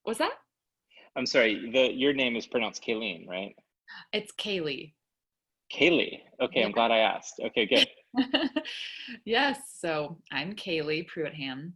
Was that? I'm sorry, your name is pronounced Kayleen, right? It's Kaeley. Kaylee. Okay, Yeah. I'm glad I asked. Okay, good. Yes, so I'm Kaeley Pruitt-Hamm,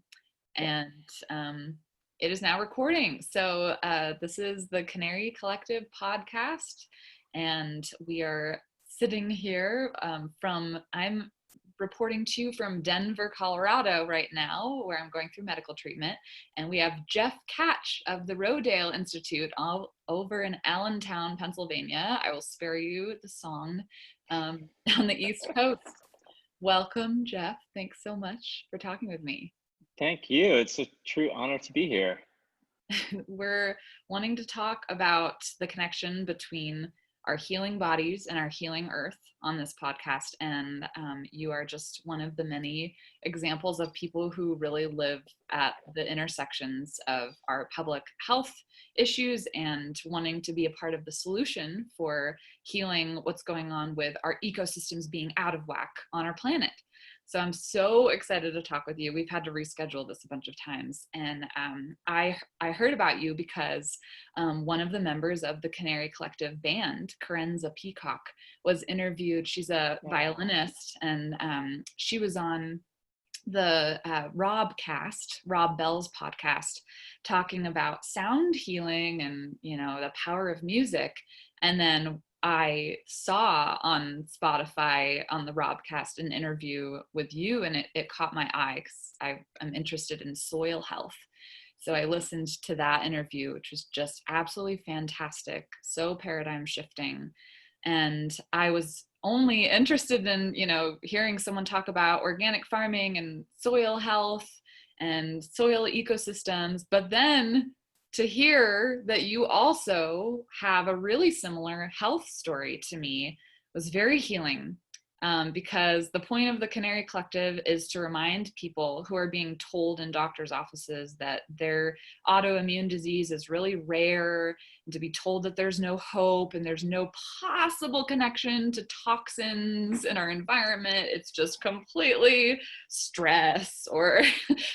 Okay. and it is now recording. So this is the Canary Collective podcast, and we are sitting here I'm reporting to you from Denver, Colorado right now, where I'm going through medical treatment. And we have Jeff Tkach of the Rodale Institute all over in Allentown, Pennsylvania. I will spare you the song on the East Coast. Welcome, Jeff. Thanks so much for talking with me. Thank you. It's a true honor to be here. We're wanting to talk about the connection between our healing bodies and our healing earth on this podcast. And you are just one of the many examples of people who really live at the intersections of our public health issues and wanting to be a part of the solution for healing what's going on with our ecosystems being out of whack on our planet. So I'm so excited to talk with you. We've had to reschedule this a bunch of times. And I heard about you because one of the members of the Canary Collective band, Karenza Peacock, was interviewed. She's a violinist, and she was on the Rob Bell's podcast, talking about sound healing and, you know, the power of music. And then I saw on Spotify on the Robcast an interview with you, and it caught my eye because I'm interested in soil health. So I listened to that interview, which was just absolutely fantastic, so paradigm shifting. And I was only interested in, you know, hearing someone talk about organic farming and soil health and soil ecosystems, but then to hear that you also have a really similar health story to me was very healing. Because the point of the Canary Collective is to remind people who are being told in doctors' offices that their autoimmune disease is really rare, and to be told that there's no hope and there's no possible connection to toxins in our environment. It's just completely stress or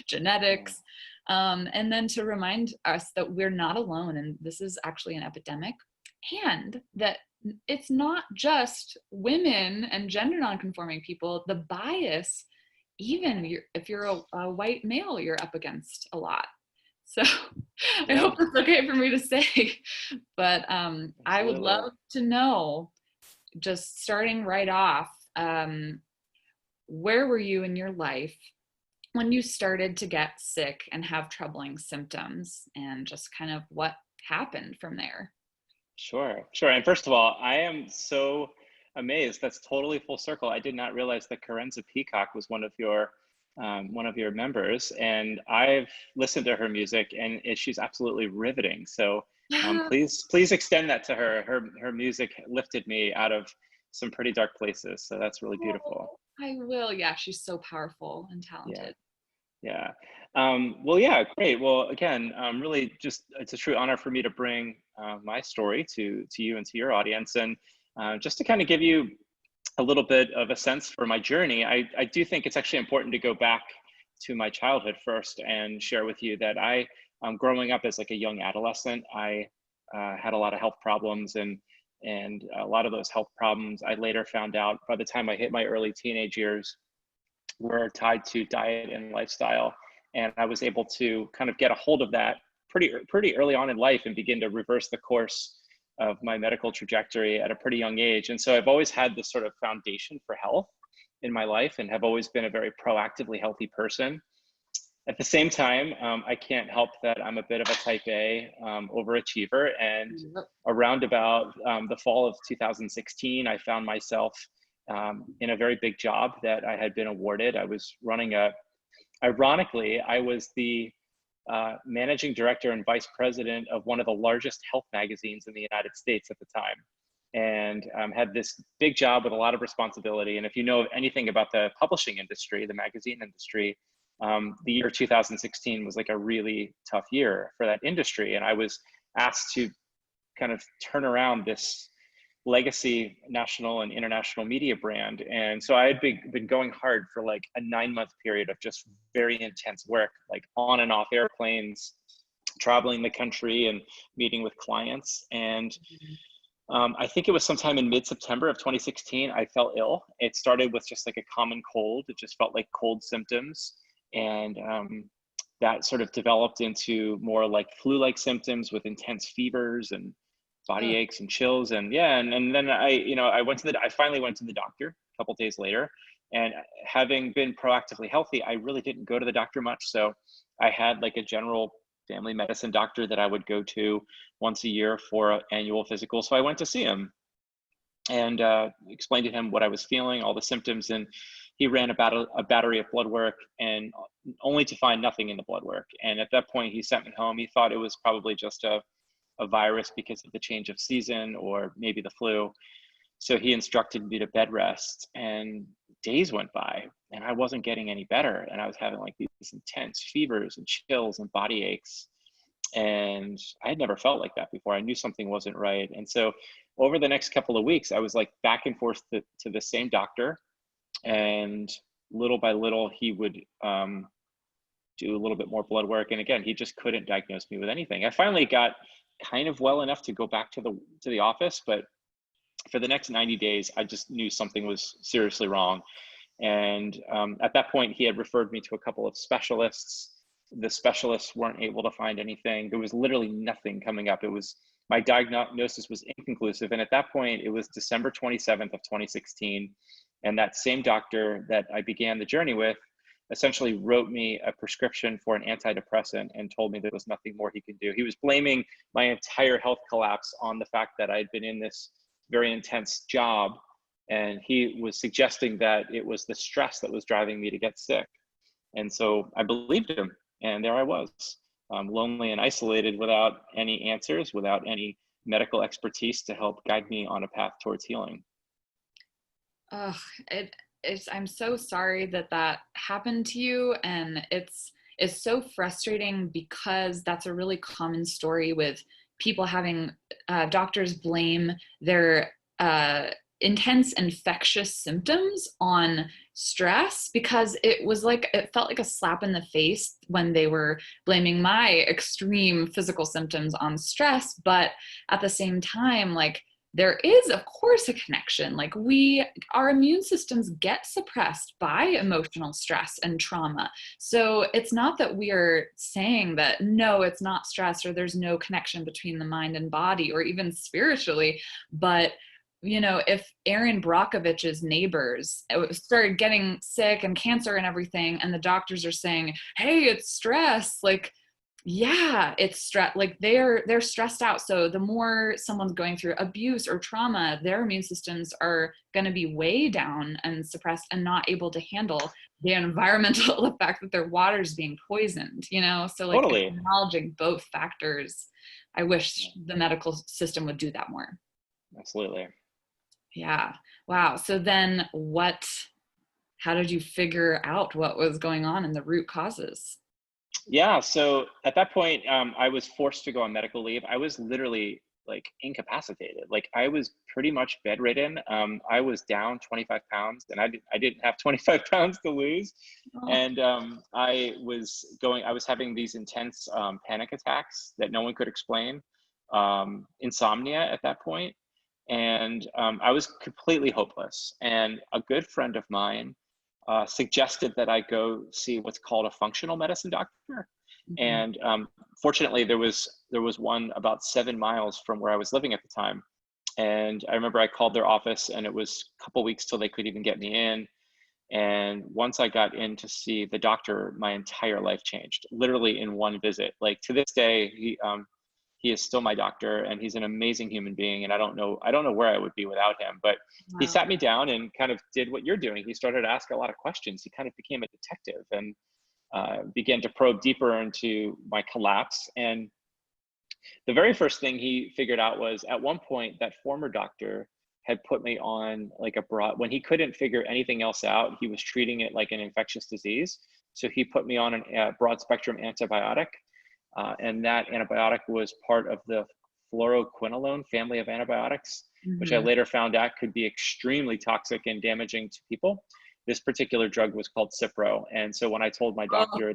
genetics. And then to remind us that we're not alone and this is actually an epidemic, and that it's not just women and gender nonconforming people. The bias, even if you're a white male, you're up against a lot. So I Yeah, hope it's okay for me to say, but I would absolutely. love to know, just starting right off, where were you in your life when you started to get sick and have troubling symptoms, and just kind of what happened from there? Sure, sure. And first of all, I am so amazed. That's totally full circle. I did not realize that Karenza Peacock was one of your members, and I've listened to her music, and she's absolutely riveting. So please extend that to her. Her music lifted me out of some pretty dark places. So that's really beautiful. I will. Yeah, she's so powerful and Yeah. talented. Yeah. Well, yeah, great. Well, again, really just it's a true honor for me to bring my story to you and to your audience. And just to kind of give you a little bit of a sense for my journey, I do think it's actually important to go back to my childhood first and share with you that growing up as like a young adolescent, I had a lot of health problems, and a lot of those health problems I later found out by the time I hit my early teenage years were tied to diet and lifestyle. And I was able to kind of get a hold of that pretty early on in life and begin to reverse the course of my medical trajectory at a pretty young age. And so I've always had this sort of foundation for health in my life and have always been a very proactively healthy person. At the same time, I can't help that I'm a bit of a type A overachiever. And Yep. around about the fall of 2016, I found myself in a very big job that I had been awarded. Ironically, I was the managing director and vice president of one of the largest health magazines in the United States at the time. And had this big job with a lot of responsibility. And if you know anything about the publishing industry, the magazine industry, the year 2016 was like a really tough year for that industry. And I was asked to kind of turn around this legacy national and international media brand. And so I had been going hard for like a 9-month period of just very intense work, like on and off airplanes, traveling the country and meeting with clients. And I think it was sometime in mid-September of 2016, I felt ill. It started with just like a common cold. It just felt like cold symptoms. And that sort of developed into more like flu-like symptoms with intense fevers and body aches and chills. And yeah, and then I finally went to the doctor a couple of days later. And having been proactively healthy, I really didn't go to the doctor much. So I had like a general family medicine doctor that I would go to once a year for an annual physical. So I went to see him and explained to him what I was feeling, all the symptoms, and he ran a battery of blood work, and only to find nothing in the blood work. And at that point, he sent me home. He thought it was probably just a virus because of the change of season or maybe the flu. So he instructed me to bed rest, and days went by and I wasn't getting any better. And I was having like these intense fevers and chills and body aches. And I had never felt like that before. I knew something wasn't right. And so over the next couple of weeks, I was like back and forth to the same doctor. And little by little, he would do a little bit more blood work. And again, he just couldn't diagnose me with anything. I finally got kind of well enough to go back to the office, but for the next 90 days, I just knew something was seriously wrong. And at that point, he had referred me to a couple of specialists. The specialists weren't able to find anything. There was literally nothing coming up. My diagnosis was inconclusive. And at that point, it was December 27th of 2016. And that same doctor that I began the journey with essentially wrote me a prescription for an antidepressant and told me there was nothing more he could do. He was blaming my entire health collapse on the fact that I'd been in this very intense job. And he was suggesting that it was the stress that was driving me to get sick. And so I believed him. And there I was, lonely and isolated, without any answers, without any medical expertise to help guide me on a path towards healing. I'm so sorry that happened to you. And it's so frustrating because that's a really common story with people having doctors blame their intense infectious symptoms on stress, because it felt like a slap in the face when they were blaming my extreme physical symptoms on stress. But at the same time, like, there is, of course, a connection. Like, our immune systems get suppressed by emotional stress and trauma. So it's not that we are saying that, no, it's not stress, or there's no connection between the mind and body, or even spiritually. But if Erin Brockovich's neighbors started getting sick and cancer and everything, and the doctors are saying, hey, it's stress, like, yeah, it's stress. Like, they're stressed out. So the more someone's going through abuse or trauma, their immune systems are going to be way down and suppressed and not able to handle the environmental effect that their water is being poisoned, So like, Totally. acknowledging both factors, I wish the medical system would do that more. Absolutely. Yeah. Wow. So then how did you figure out what was going on and the root causes? Yeah. So at that point, I was forced to go on medical leave. I was literally like incapacitated. Like, I was pretty much bedridden. I was down 25 pounds, and I didn't have 25 pounds to lose. Oh. And I was having these intense panic attacks that no one could explain, insomnia at that point. And I was completely hopeless. And a good friend of mine suggested that I go see what's called a functional medicine doctor. Mm-hmm. And fortunately, there was one about 7 miles from where I was living at the time. And I remember I called their office, and it was a couple weeks till they could even get me in. And once I got in to see the doctor, my entire life changed, literally in one visit. Like, to this day, he is still my doctor, and he's an amazing human being. And I don't know where I would be without him. But wow. He sat me down and kind of did what you're doing. He started to ask a lot of questions. He kind of became a detective and began to probe deeper into my collapse. And the very first thing he figured out was, at one point, that former doctor had put me on like when he couldn't figure anything else out, he was treating it like an infectious disease. So he put me on a broad spectrum antibiotic. And that antibiotic was part of the fluoroquinolone family of antibiotics, mm-hmm. which I later found out could be extremely toxic and damaging to people. This particular drug was called Cipro. And so when I told my doctor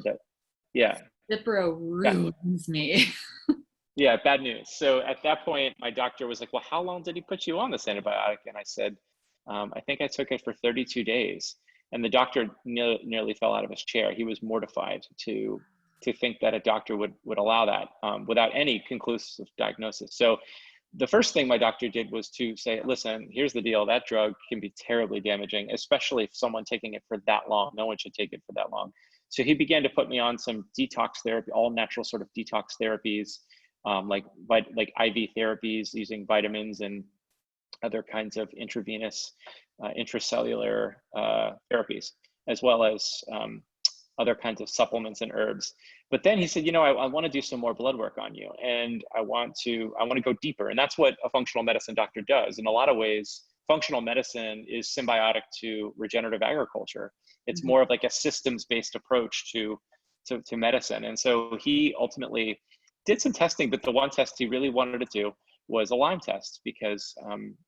Cipro ruins me. Yeah, bad news. So at that point, my doctor was like, well, how long did he put you on this antibiotic? And I said, I think I took it for 32 days. And the doctor nearly fell out of his chair. He was mortified to think that a doctor would allow that without any conclusive diagnosis. So the first thing my doctor did was to say, listen, here's the deal. That drug can be terribly damaging, especially if someone taking it for that long. No one should take it for that long. So he began to put me on some detox therapy, all natural sort of detox therapies, like IV therapies using vitamins and other kinds of intravenous, intracellular therapies, as well as other kinds of supplements and herbs. But then he said, I want to do some more blood work on you, and I want to go deeper. And that's what a functional medicine doctor does. In a lot of ways, functional medicine is symbiotic to regenerative agriculture. It's more of like a systems-based approach to medicine. And so he ultimately did some testing, but the one test he really wanted to do was a Lyme test, because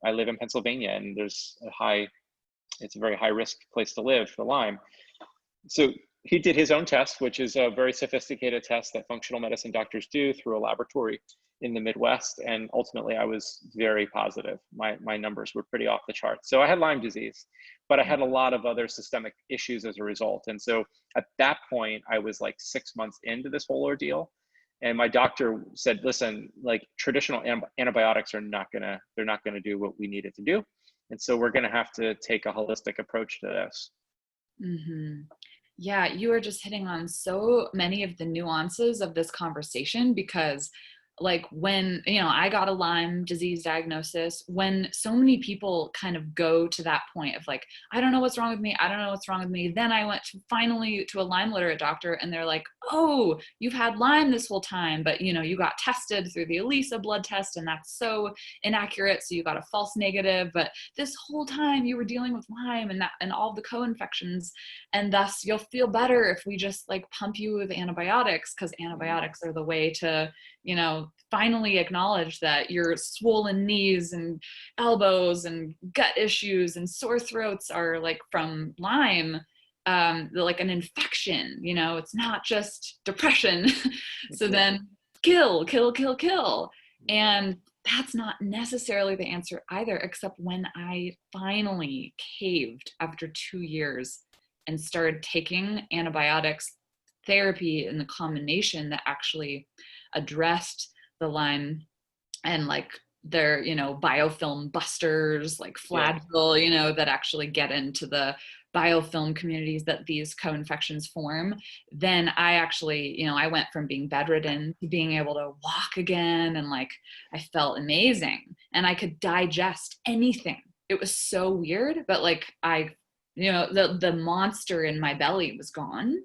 I live in Pennsylvania and it's a very high risk place to live for Lyme. So he did his own test, which is a very sophisticated test that functional medicine doctors do through a laboratory in the Midwest. And ultimately I was very positive. My numbers were pretty off the charts. So I had Lyme disease, but I had a lot of other systemic issues as a result. And so at that point, I was like 6 months into this whole ordeal. And my doctor said, listen, like traditional antibiotics they're not gonna do what we need it to do. And so we're gonna have to take a holistic approach to this. Mm-hmm. Yeah, you are just hitting on so many of the nuances of this conversation, because like when, I got a Lyme disease diagnosis, when so many people kind of go to that point of like, I don't know what's wrong with me. I don't know what's wrong with me. Then I went finally to a Lyme literate doctor, and they're like, oh, you've had Lyme this whole time, but you got tested through the ELISA blood test, and that's so inaccurate. So you got a false negative, but this whole time you were dealing with Lyme and all the co-infections. And thus you'll feel better if we just like pump you with antibiotics, because antibiotics are the way to finally acknowledge that your swollen knees and elbows and gut issues and sore throats are like from Lyme, like an infection, it's not just depression. So then kill. And that's not necessarily the answer either, except when I finally caved after 2 years and started taking antibiotics therapy in the combination that actually addressed the Lyme and like their, biofilm busters like Flagyl, that actually get into the biofilm communities that these co-infections form. Then I actually, I went from being bedridden to being able to walk again. And like, I felt amazing and I could digest anything. It was so weird, but like the monster in my belly was gone.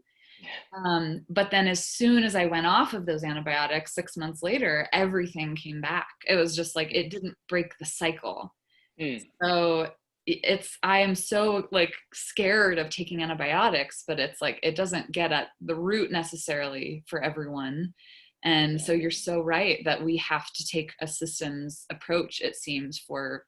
But then as soon as I went off of those antibiotics 6 months later, everything came back. It was just like, it didn't break the cycle. So I am so like scared of taking antibiotics, but it's like, it doesn't get at the root necessarily for everyone. And so you're so right that we have to take a systems approach, it seems, for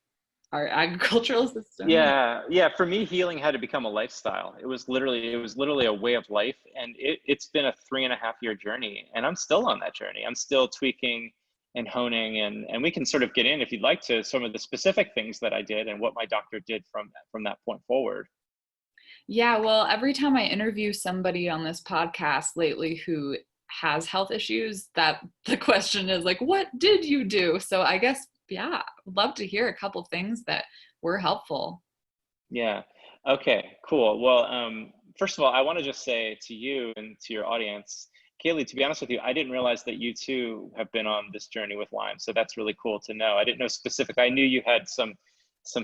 our agricultural system. Yeah. For me, healing had to become a lifestyle. It was literally a way of life. And it's been a 3.5-year journey. And I'm still on that journey. I'm still tweaking and honing. And we can sort of get in, if you'd like, to some of the specific things that I did and what my doctor did from that point forward. Yeah, well, every time I interview somebody on this podcast lately who has health issues, that the question is like, what did you do? So I guess, yeah, I'd love to hear a couple things that were helpful. Yeah. Okay, cool. Well, first of all, I want to just say to you and to your audience, Kaeley, to be honest with you, I didn't realize that you too have been on this journey with Lyme. So that's really cool to know. I didn't know I knew you had some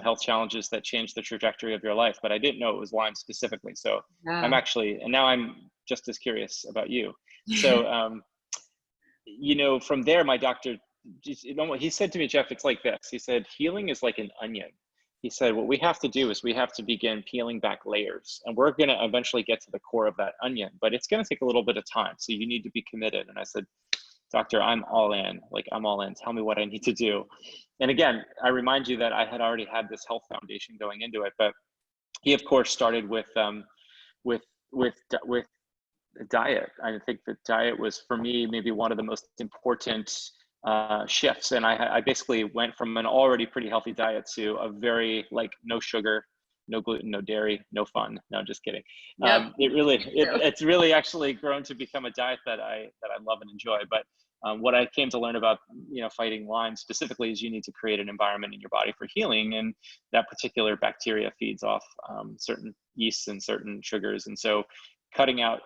health challenges that changed the trajectory of your life, but I didn't know it was Lyme specifically. So Yeah. and now I'm just as curious about you. So, from there, my doctor, he said to me, Jeff, it's like this. He said, healing is like an onion. He said, what we have to do is we have to begin peeling back layers, and we're going to eventually get to the core of that onion, but it's going to take a little bit of time. So you need to be committed. And I said, doctor, I'm all in. Like, I'm all in. Tell me what I need to do. And again, I remind you that I had already had this health foundation going into it, but he of course started with diet. I think that diet was for me maybe one of the most important shifts. And I basically went from an already pretty healthy diet to a very like no sugar, no gluten, no dairy, no fun. No, just kidding. Yep. It's really actually grown to become a diet that I love and enjoy. But what I came to learn about, fighting Lyme specifically is you need to create an environment in your body for healing, and that particular bacteria feeds off certain yeasts and certain sugars. And so cutting out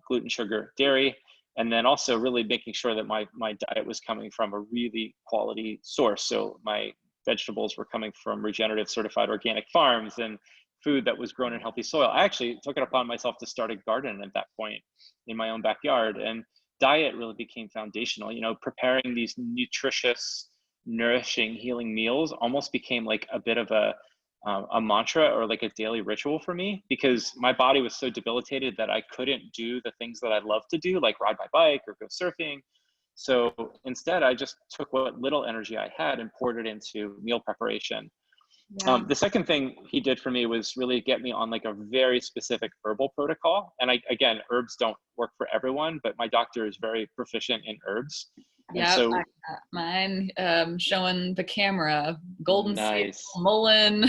gluten, sugar, dairy, and then also really making sure that my diet was coming from a really quality source. So my vegetables were coming from regenerative certified organic farms and food that was grown in healthy soil. I actually took it upon myself to start a garden at that point in my own backyard, and diet really became foundational. Preparing these nutritious, nourishing, healing meals almost became like a bit of a mantra or like a daily ritual for me, because my body was so debilitated that I couldn't do the things that I love to do, like ride my bike or go surfing. So instead, I just took what little energy I had and poured it into meal preparation. Yeah. The second thing he did for me was really get me on like a very specific herbal protocol. And again, herbs don't work for everyone, but my doctor is very proficient in herbs. And Yep, I so got mine showing the camera, golden seal, nice. mullein.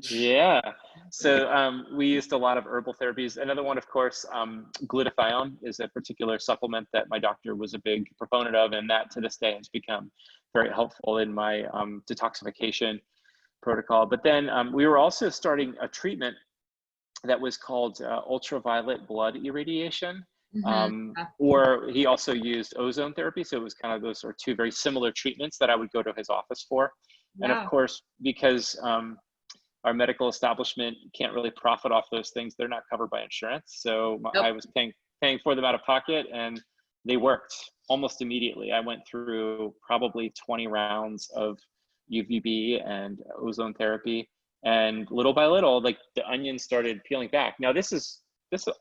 Yeah. So we used a lot of herbal therapies. Another one, of course, glutathione is a particular supplement that my doctor was a big proponent of, and that to this day has become very helpful in my detoxification protocol. But then we were also starting a treatment that was called ultraviolet blood irradiation. Mm-hmm. Or he also used ozone therapy. So it was kind of those are two very similar treatments that I would go to his office for. And of Yeah. course, because our medical establishment can't really profit off those things, they're not covered by insurance. So Nope. I was paying for them out of pocket, and they worked almost immediately. I went through probably 20 rounds of UVB and ozone therapy, and little by little, like the onion started peeling back. Now this is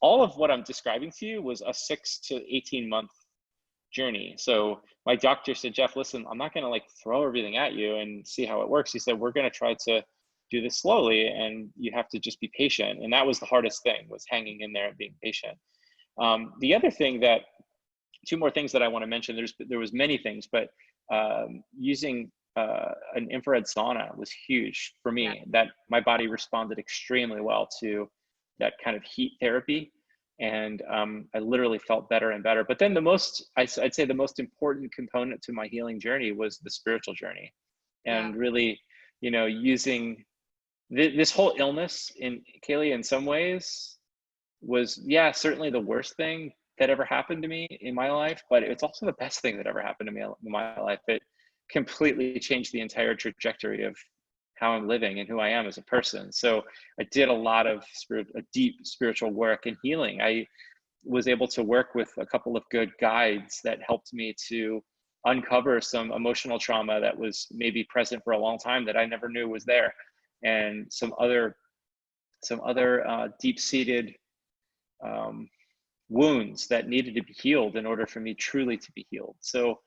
all of what I'm describing to you was a 6 to 18 month journey. So my doctor said, Jeff, listen, I'm not going to like throw everything at you and see how it works. He said, we're going to try to do this slowly, and you have to just be patient. And that was the hardest thing, was hanging in there and being patient. The other thing that, two more things that I want to mention, there was many things, but using an infrared sauna was huge for me. Yeah. That my body responded extremely well to that kind of heat therapy. And I literally felt better and better. But then I'd say the most important component to my healing journey was the spiritual journey. Yeah. And really, using this whole illness in Kaeley, in some ways, was, yeah, certainly the worst thing that ever happened to me in my life, but it's also the best thing that ever happened to me in my life. It completely changed the entire trajectory of how I'm living and who I am as a person. So I did a lot of deep spiritual work and healing. I was able to work with a couple of good guides that helped me to uncover some emotional trauma that was maybe present for a long time that I never knew was there, and some other deep-seated wounds that needed to be healed in order for me truly to be healed. So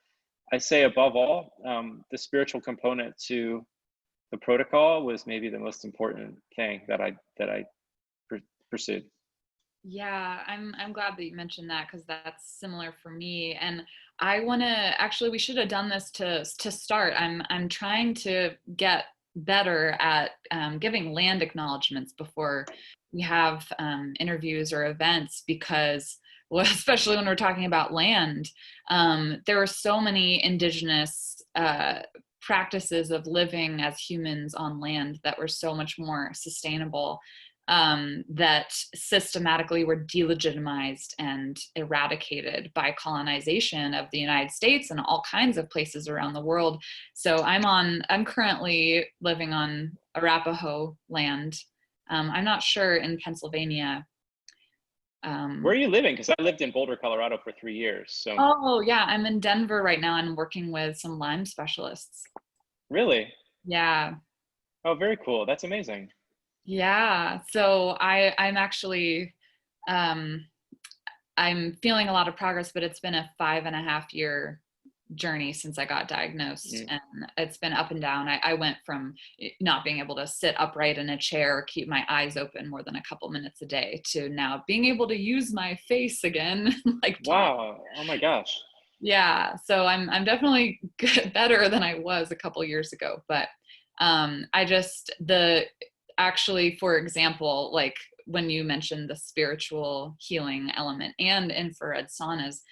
I say, above all, the spiritual component to the protocol was maybe the most important thing that I pursued. Yeah, I'm glad that you mentioned that, because that's similar for me. And I want to actually, we should have done this to start. I'm trying to get better at giving land acknowledgments before we have interviews or events, because well, especially when we're talking about land, there are so many indigenous practices of living as humans on land that were so much more sustainable, that systematically were delegitimized and eradicated by colonization of the United States and all kinds of places around the world. So I'm currently living on Arapaho land. I'm not sure in Pennsylvania. Where are you living? Because I lived in Boulder, Colorado for 3 years. So Oh yeah, I'm in Denver right now and working with some Lyme specialists. really, Yeah. oh, very cool. That's amazing. Yeah. So I'm actually, um, I'm feeling a lot of progress, but it's been a 5.5 year journey since I got diagnosed, Mm. and it's been up and down. I went from not being able to sit upright in a chair or keep my eyes open more than a couple minutes a day to now being able to use my face again, like talk. Wow. Oh my gosh. Yeah, so I'm definitely better than I was a couple years ago, but I just the actually, for example, like when you mentioned the spiritual healing element and infrared saunas,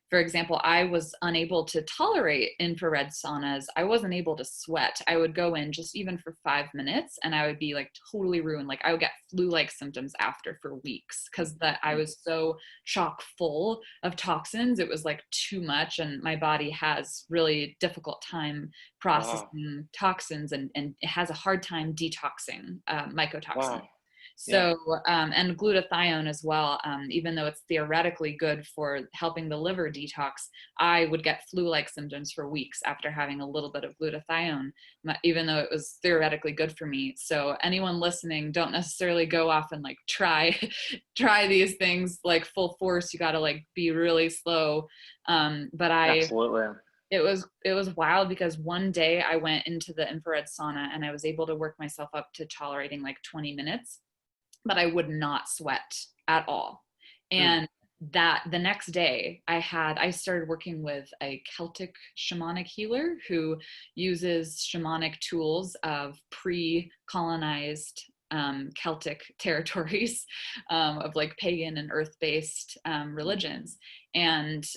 for example, I was unable to tolerate infrared saunas. I wasn't able to sweat. I would go in just even for 5 minutes and I would be like totally ruined. Like I would get flu-like symptoms after for weeks because that I was so chock full of toxins. It was like too much, and my body has really difficult time Wow. processing toxins, and it has a hard time detoxing mycotoxins. Wow. Yeah. So, and glutathione as well, even though it's theoretically good for helping the liver detox, I would get flu-like symptoms for weeks after having a little bit of glutathione, even though it was theoretically good for me. So anyone listening, don't necessarily go off and like try these things like full force. You got to like be really slow. But Absolutely. it was wild because one day I went into the infrared sauna and I was able to work myself up to tolerating like 20 minutes, but I would not sweat at all. Mm. And that the next day I started working with a Celtic shamanic healer who uses shamanic tools of pre-colonized Celtic territories, of like pagan and earth-based religions. And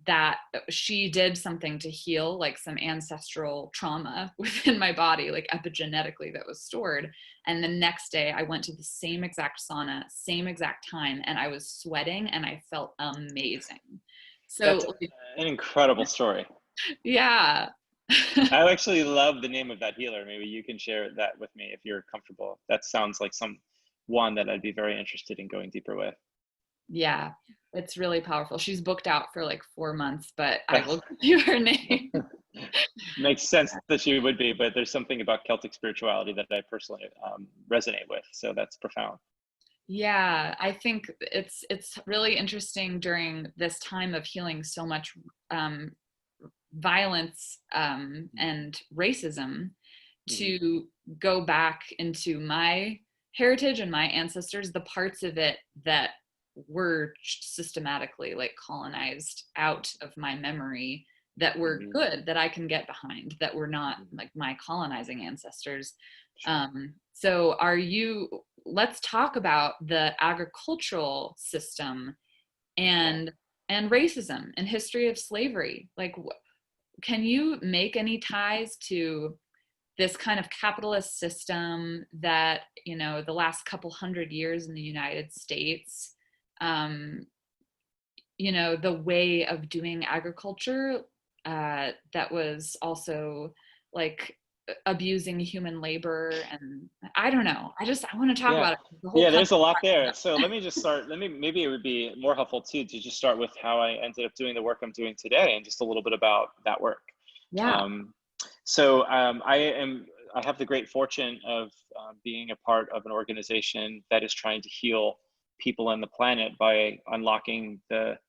that she did something to heal like some ancestral trauma within my body, like epigenetically, that was stored. And the next day I went to the same exact sauna, same exact time, and I was sweating and I felt amazing. That's So like, an incredible story. yeah. I actually love the name of that healer. Maybe you can share that with me if you're comfortable. That sounds like some one that I'd be very interested in going deeper with. Yeah, it's really powerful. She's booked out for like 4 months, but I will give you her name. Makes sense that she would be, but there's something about Celtic spirituality that I personally resonate with. So that's profound. Yeah, I think it's really interesting during this time of healing so much um, violence and racism Mhm. to go back into my heritage and my ancestors, the parts of it that were systematically like colonized out of my memory that were Mhm. good, that I can get behind, that were not Mhm. like my colonizing ancestors. Sure. So let's talk about the agricultural system Yeah. and racism and history of slavery. Like, can you make any ties to this kind of capitalist system that, the last couple hundred years in the United States, um, the way of doing agriculture, that was also like abusing human labor? And I don't know. I want to talk Yeah. about it. The whole Yeah, there's country. a lot there. So let me just start. Maybe it would be more helpful too to just start with how I ended up doing the work I'm doing today and just a little bit about that work. Yeah. Um, I have the great fortune of being a part of an organization that is trying to heal people and the planet by unlocking the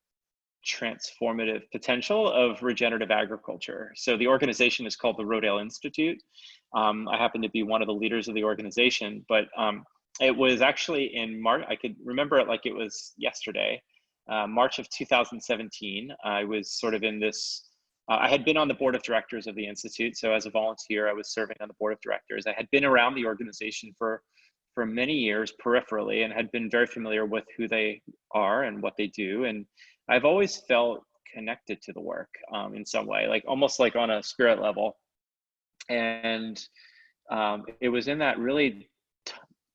transformative potential of regenerative agriculture. So the organization is called the Rodale Institute. I happen to be one of the leaders of the organization, but it was actually in March. I could remember it like it was yesterday, March of 2017. I was sort of in this. I had been on the board of directors of the institute, so as a volunteer, I was serving on the board of directors. I had been around the organization for many years peripherally and had been very familiar with who they are and what they do. And I've always felt connected to the work in some way, like almost like on a spirit level. And it was in that really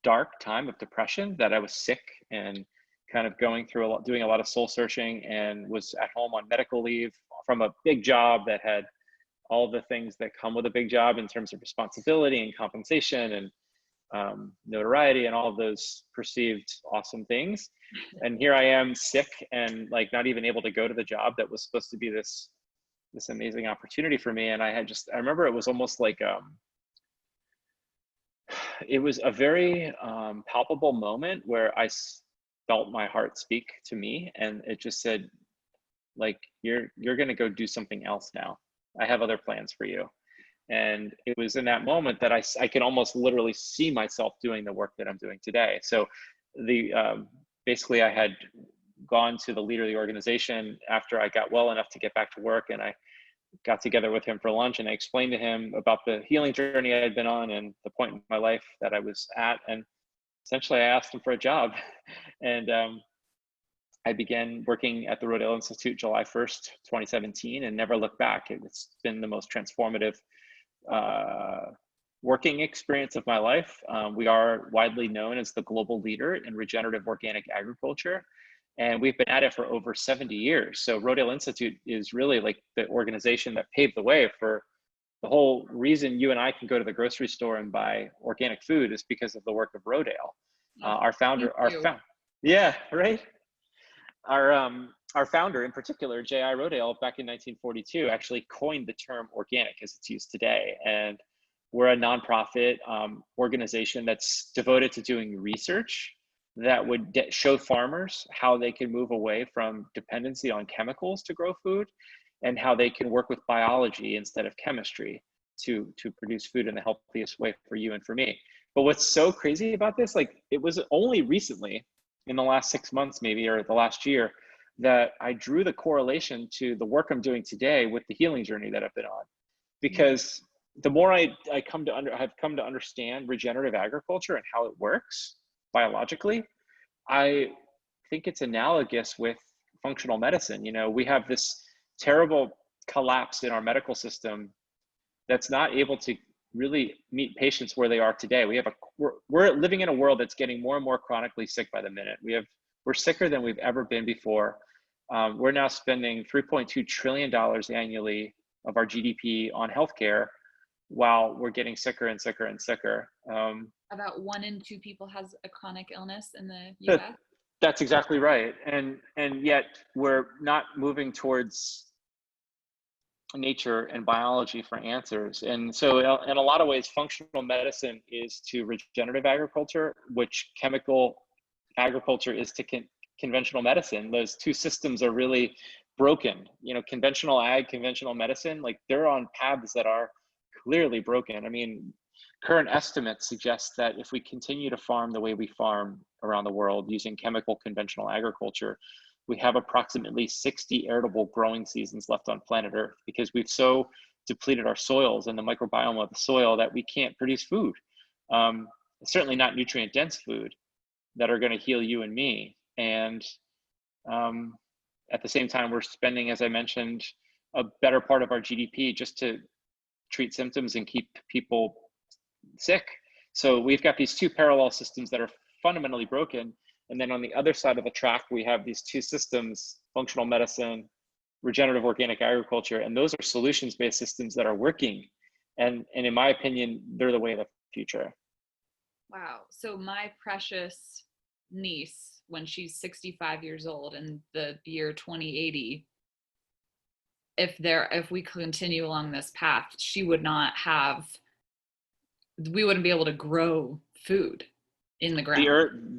dark time of depression that I was sick and kind of going through doing a lot of soul searching, and was at home on medical leave from a big job that had all the things that come with a big job in terms of responsibility and compensation and notoriety and all of those perceived awesome things. And here I am sick and like not even able to go to the job that was supposed to be this amazing opportunity for me. And I remember it was almost like it was a very palpable moment where felt my heart speak to me, and it just said, like, you're going to go do something else now. I have other plans for you. And it was in that moment that I can almost literally see myself doing the work that I'm doing today. So basically I had gone to the leader of the organization after I got well enough to get back to work, and I got together with him for lunch, and I explained to him about the healing journey I had been on and the point in my life that I was at. And essentially I asked him for a job. And I began working at the Rodale Institute July 1st, 2017, and never looked back. It's been the most transformative working experience of my life. We are widely known as the global leader in regenerative organic agriculture, and we've been at it for over 70 years. So Rodale Institute is really like the organization that paved the way for the whole reason you and I can go to the grocery store and buy organic food is because of the work of Rodale. Our founder, yeah, right. Our founder in particular, J.I. Rodale, back in 1942, actually coined the term organic as it's used today. And we're a nonprofit organization that's devoted to doing research that would show farmers how they can move away from dependency on chemicals to grow food, and how they can work with biology instead of chemistry to produce food in the healthiest way for you and for me. But what's so crazy about this, like, it was only recently, in the last 6 months maybe, or the last year, that I drew the correlation to the work I'm doing today with the healing journey that I've been on. Because the more I've come to understand regenerative agriculture and how it works biologically, I think it's analogous with functional medicine. You know, we have this terrible collapse in our medical system that's not able to really meet patients where they are today. We're living in a world that's getting more and more chronically sick by the minute. We're sicker than we've ever been before. We're now spending $3.2 trillion annually of our GDP on healthcare, while we're getting sicker and sicker and sicker. About 1 in 2 people has a chronic illness in the US. That's exactly right. And yet we're not moving towards nature and biology for answers. And so in a lot of ways, functional medicine is to regenerative agriculture, which chemical agriculture is to conventional medicine. Those two systems are really broken. You know, conventional ag, conventional medicine, like, they're on paths that are clearly broken. I mean, current estimates suggest that if we continue to farm the way we farm around the world using chemical conventional agriculture, we have approximately 60 arable growing seasons left on planet Earth, because we've so depleted our soils and the microbiome of the soil that we can't produce food. Certainly not nutrient dense food that are going to heal you and me. And at the same time, we're spending, as I mentioned, a better part of our GDP just to treat symptoms and keep people sick. So we've got these two parallel systems that are fundamentally broken. And then on the other side of the track, we have these two systems: functional medicine, regenerative organic agriculture. And those are solutions-based systems that are working. And in my opinion, they're the way of the future. Wow. So my precious niece, when she's 65 years old in the year 2080, if we continue along this path, we wouldn't be able to grow food in the ground.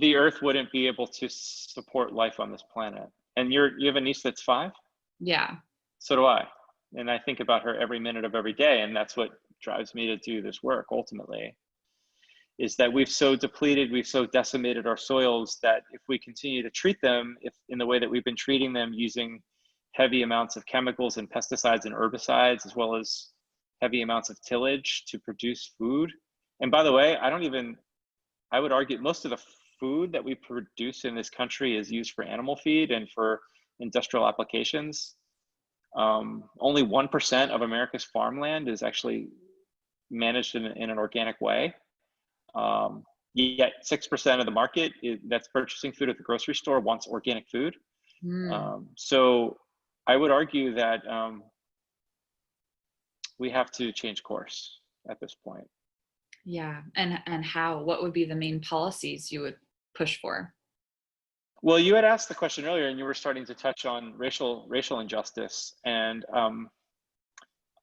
The earth wouldn't be able to support life on this planet. And you have a niece that's 5? Yeah. So do I. And I think about her every minute of every day. And that's what drives me to do this work ultimately, is that we've so depleted, we've so decimated our soils that if we continue to treat them in the way that we've been treating them, using heavy amounts of chemicals and pesticides and herbicides, as well as heavy amounts of tillage to produce food. And by the way, I would argue most of the food that we produce in this country is used for animal feed and for industrial applications. Only 1% of America's farmland is actually managed in an organic way. Yet 6% of the market that's purchasing food at the grocery store wants organic food. So I would argue that we have to change course at this point. Yeah. And how? What would be the main policies you would push for? Well, you had asked the question earlier, and you were starting to touch on racial injustice. And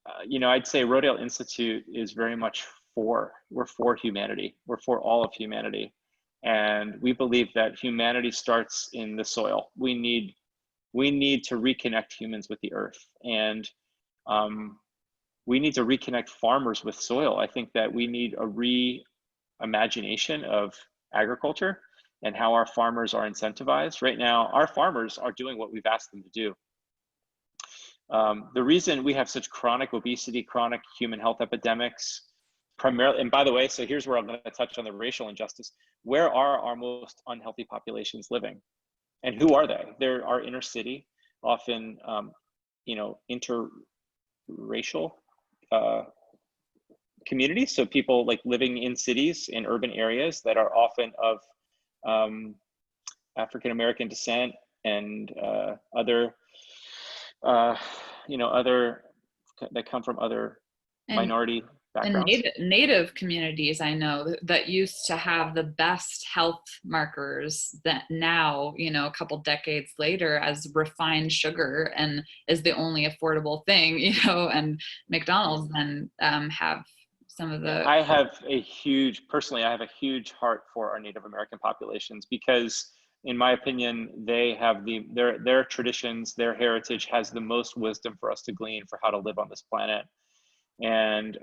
I'd say Rodale Institute is very much we're for humanity. We're for all of humanity. And we believe that humanity starts in the soil. We need to reconnect humans with the earth. And we need to reconnect farmers with soil. I think that we need a reimagination of agriculture and how our farmers are incentivized. Right now, our farmers are doing what we've asked them to do. The reason we have such chronic obesity, chronic human health epidemics, primarily, and by the way, so here's where I'm going to touch on the racial injustice. Where are our most unhealthy populations living? And who are they? They're our inner city, often, interracial communities. So people like living in cities, in urban areas that are often of African-American descent and other that come from other And minority and backgrounds. native communities, I know that used to have the best health markers, that now, a couple decades later, as refined sugar and is the only affordable thing, and McDonald's then have some of the. Personally, I have a huge heart for our Native American populations, because in my opinion, they have their traditions, their heritage has the most wisdom for us to glean for how to live on this planet. And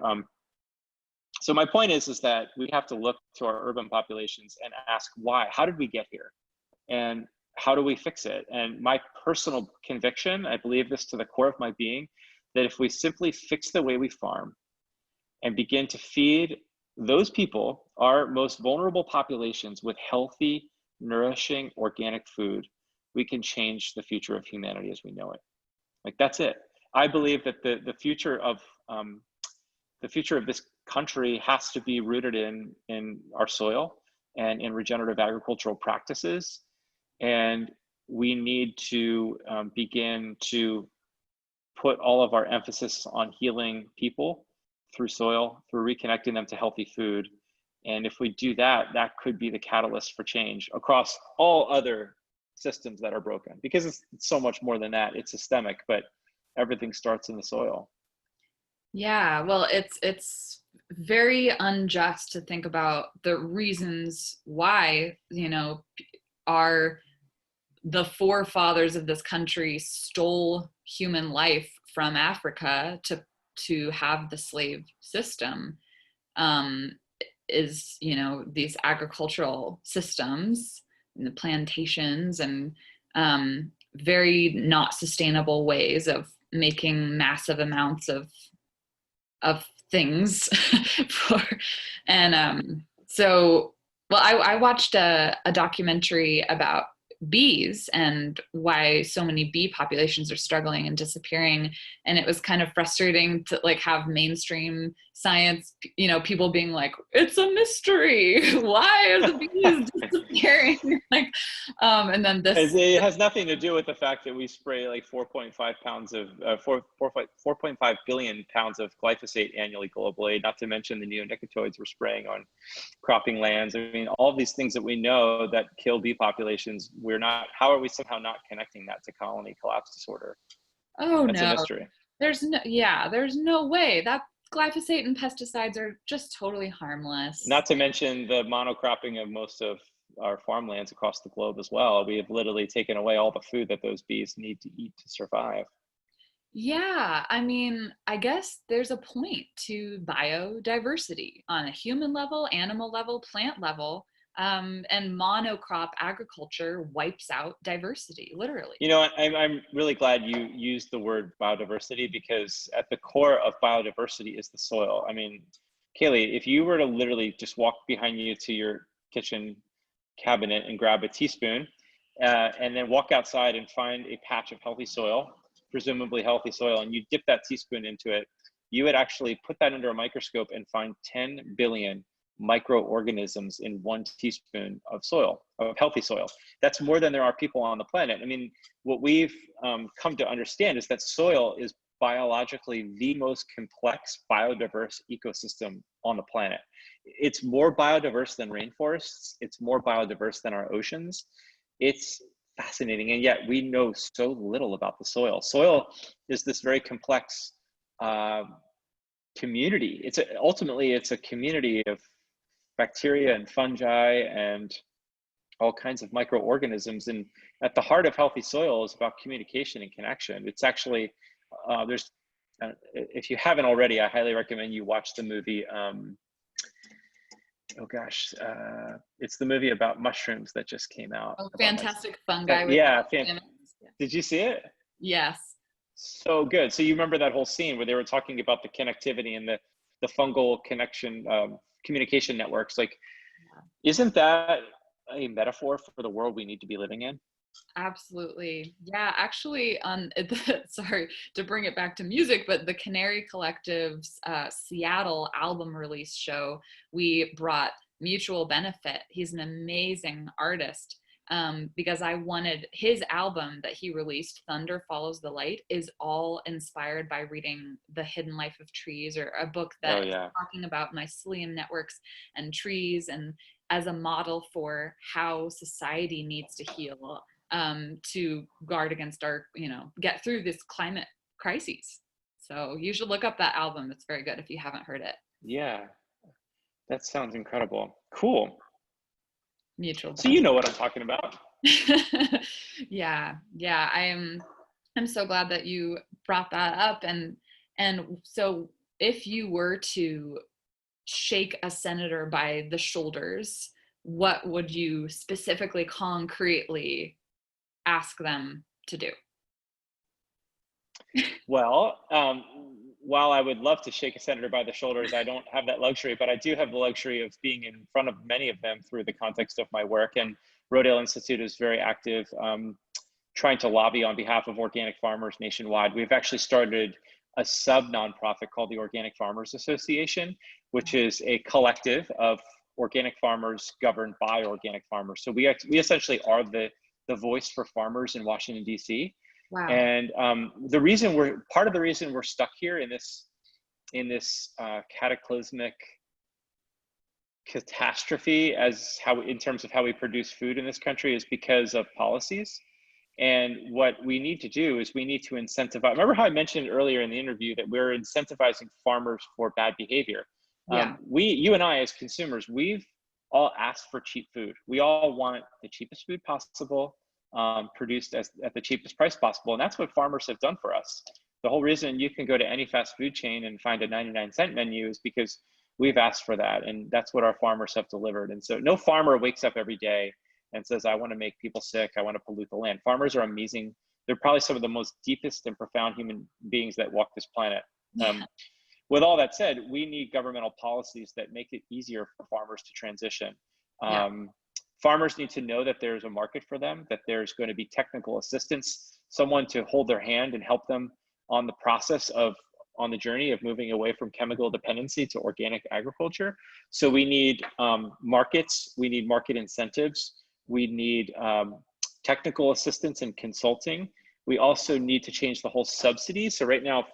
so my point is that we have to look to our urban populations and ask why. How did we get here? And how do we fix it? And my personal conviction, I believe this to the core of my being, that if we simply fix the way we farm and begin to feed those people, our most vulnerable populations, with healthy, nourishing, organic food, we can change the future of humanity as we know it. Like, that's it. I believe that the future of this country has to be rooted in our soil and in regenerative agricultural practices. And we need to begin to put all of our emphasis on healing people through soil, through reconnecting them to healthy food. And if we do that, that could be the catalyst for change across all other systems that are broken, because it's so much more than that. It's systemic, but everything starts in the soil. Yeah, well, it's very unjust to think about the reasons why, our the forefathers of this country stole human life from Africa to have the slave system. Is these agricultural systems and the plantations and very not sustainable ways of making massive amounts of things I watched a documentary about bees and why so many bee populations are struggling and disappearing, and it was kind of frustrating to have mainstream science, people being like, it's a mystery, why are the bees disappearing? And then this, it has nothing to do with the fact that we spray like 4.5 pounds of 4.5 billion pounds of glyphosate annually globally, not to mention the neonicotinoids we're spraying on cropping lands. I mean, all of these things that we know that kill bee populations, how are we somehow not connecting that to colony collapse disorder? That's a mystery. There's no way. That glyphosate and pesticides are just totally harmless. Not to mention the monocropping of most of our farmlands across the globe as well. We have literally taken away all the food that those bees need to eat to survive. Yeah, I mean, I guess there's a point to biodiversity on a human level, animal level, plant level. And monocrop agriculture wipes out diversity, literally. I'm really glad you used the word biodiversity, because at the core of biodiversity is the soil. I mean, Kaeley, if you were to literally just walk behind you to your kitchen cabinet and grab a teaspoon and then walk outside and find a patch of healthy soil, presumably healthy soil, and you dip that teaspoon into it, you would actually put that under a microscope and find 10 billion microorganisms in 1 teaspoon of soil, of healthy soil. That's more than there are people on the planet. I mean, what we've come to understand is that soil is biologically the most complex biodiverse ecosystem on the planet. It's more biodiverse than rainforests. It's more biodiverse than our oceans. It's fascinating, and yet we know so little about the soil. Soil is this very complex community. Ultimately it's a community of bacteria and fungi and all kinds of microorganisms. And at the heart of healthy soil is about communication and connection. It's actually, there's if you haven't already, I highly recommend you watch the movie. Oh gosh, it's the movie about mushrooms that just came out. Oh, About Fantastic Fungi with yeah, Alex. did you see it? Yes. So good. So you remember that whole scene where they were talking about the connectivity and the fungal connection, communication networks. Like, isn't that a metaphor for the world we need to be living in? Absolutely. Yeah, actually, on sorry to bring it back to music, but the Canary Collective's Seattle album release show, we brought Mutual Benefit. He's an amazing artist, because I wanted his album that he released, Thunder Follows the Light, is all inspired by reading The Hidden Life of Trees, or a book Oh that is yeah. talking about mycelium networks and trees, and as a model for how society needs to heal, to guard against get through this climate crises. So you should look up that album. It's very good if you haven't heard it. Yeah, that sounds incredible. Cool. Mutual So you benefit. know what I'm talking about. Yeah, yeah. I'm so glad that you brought that up. And so if you were to shake a senator by the shoulders, what would you specifically, concretely ask them to do? Well, while I would love to shake a senator by the shoulders, I don't have that luxury, but I do have the luxury of being in front of many of them through the context of my work. And Rodale Institute is very active, trying to lobby on behalf of organic farmers nationwide. We've actually started a sub nonprofit called the Organic Farmers Association, which is a collective of organic farmers governed by organic farmers. So we essentially are the voice for farmers in Washington, D.C. Wow. And part of the reason we're stuck here in this cataclysmic catastrophe in terms of how we produce food in this country is because of policies. And what we need to do is we need to incentivize. Remember how I mentioned earlier in the interview that we're incentivizing farmers for bad behavior? Yeah. You and I, as consumers, we've all asked for cheap food. We all want the cheapest food possible, produced at the cheapest price possible. And that's what farmers have done for us. The whole reason you can go to any fast food chain and find a 99-cent menu is because we've asked for that. And that's what our farmers have delivered. And so no farmer wakes up every day and says, I want to make people sick, I want to pollute the land. Farmers are amazing. They're probably some of the most deepest and profound human beings that walk this planet. With all that said, we need governmental policies that make it easier for farmers to transition. Yeah. Farmers need to know that there's a market for them, that there's going to be technical assistance, someone to hold their hand and help them on the journey of moving away from chemical dependency to organic agriculture. So we need markets, we need market incentives, we need technical assistance and consulting. We also need to change the whole subsidies. So right now,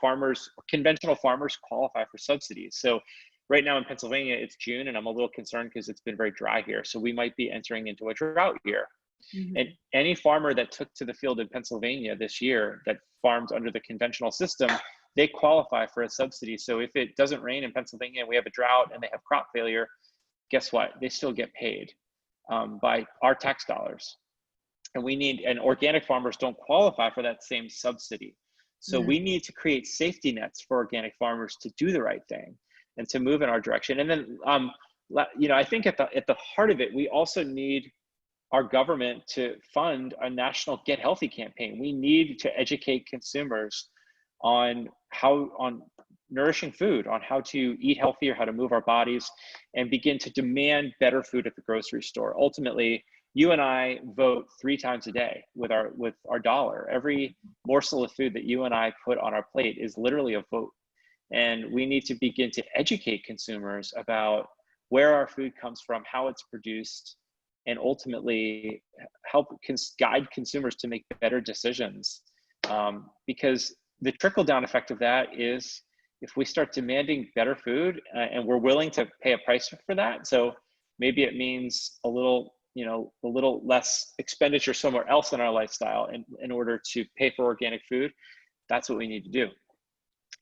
conventional farmers qualify for subsidies. So right now in Pennsylvania, it's June, and I'm a little concerned because it's been very dry here. So we might be entering into a drought year. Mm-hmm. And any farmer that took to the field in Pennsylvania this year that farms under the conventional system, they qualify for a subsidy. So if it doesn't rain in Pennsylvania and we have a drought and they have crop failure, guess what? They still get paid by our tax dollars. And organic farmers don't qualify for that same subsidy. So we need to create safety nets for organic farmers to do the right thing and to move in our direction. And then, I think at the heart of it, we also need our government to fund a national Get Healthy campaign. We need to educate consumers on nourishing food, on how to eat healthier, how to move our bodies, and begin to demand better food at the grocery store. Ultimately, you and I vote 3 times a day with our dollar. Every morsel of food that you and I put on our plate is literally a vote. And we need to begin to educate consumers about where our food comes from, how it's produced, and ultimately help guide consumers to make better decisions. Because the trickle-down effect of that is if we start demanding better food and we're willing to pay a price for that. So maybe it means a little less expenditure somewhere else in our lifestyle in order to pay for organic food. That's what we need to do.